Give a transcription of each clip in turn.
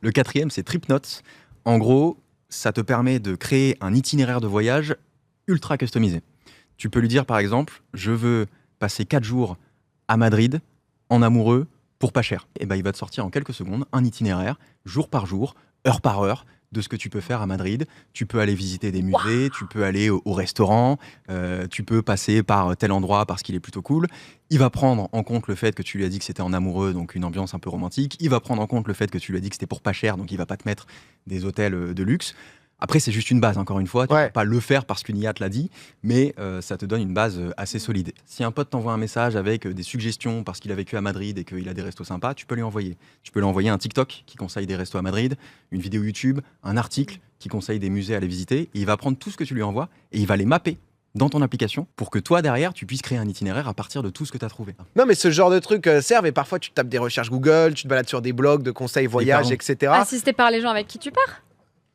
Le quatrième, c'est TripNotes. En gros, ça te permet de créer un itinéraire de voyage ultra customisé. Tu peux lui dire, par exemple, je veux passer 4 jours à Madrid, en amoureux, pour pas cher. Et ben, il va te sortir en quelques secondes un itinéraire, jour par jour, heure par heure, de ce que tu peux faire à Madrid. Tu peux aller visiter des musées, tu peux aller au restaurant, tu peux passer par tel endroit parce qu'il est plutôt cool. Il va prendre en compte le fait que tu lui as dit que c'était en amoureux, donc une ambiance un peu romantique. Il va prendre en compte le fait que tu lui as dit que c'était pour pas cher, donc il va pas te mettre des hôtels de luxe. Après, c'est juste une base, encore une fois. Tu ne peux pas le faire parce qu'une IA te l'a dit, mais ça te donne une base assez solide. Si un pote t'envoie un message avec des suggestions parce qu'il a vécu à Madrid et qu'il a des restos sympas, tu peux lui envoyer. Tu peux lui envoyer un TikTok qui conseille des restos à Madrid, une vidéo YouTube, un article qui conseille des musées à aller visiter. Et il va prendre tout ce que tu lui envoies et il va les mapper dans ton application pour que toi, derrière, tu puisses créer un itinéraire à partir de tout ce que tu as trouvé. Non, mais ce genre de trucs servent et parfois tu tapes des recherches Google, tu te balades sur des blogs de conseils voyage, etc. Assisté par les gens avec qui tu pars.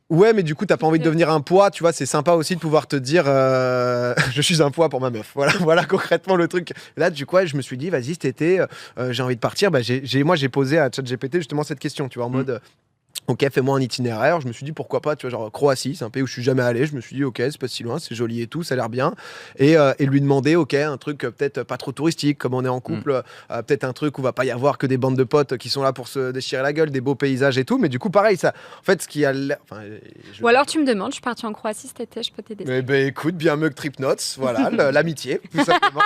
Ouais, mais du coup, t'as pas envie de devenir un poids, tu vois, c'est sympa aussi de pouvoir te dire je suis un poids pour ma meuf. Voilà concrètement le truc. Là, du coup, je me suis dit, vas-y, cet été, j'ai envie de partir. Bah, moi, j'ai posé à ChatGPT justement cette question, tu vois, en mode. Ok, fais-moi un itinéraire. Je me suis dit pourquoi pas, tu vois, genre Croatie, c'est un pays où je suis jamais allé. Je me suis dit ok, c'est pas si loin, c'est joli et tout, ça a l'air bien. Et lui demander ok, un truc peut-être pas trop touristique, comme on est en couple, peut-être un truc où va pas y avoir que des bandes de potes qui sont là pour se déchirer la gueule, des beaux paysages et tout. Mais du coup, pareil, ça, en fait, ce qui a l'air. Ou alors tu me demandes, je suis partie en Croatie cet été, je peux t'aider. Mais ben écoute, bien mieux que TripNotes, voilà, l'amitié, tout simplement.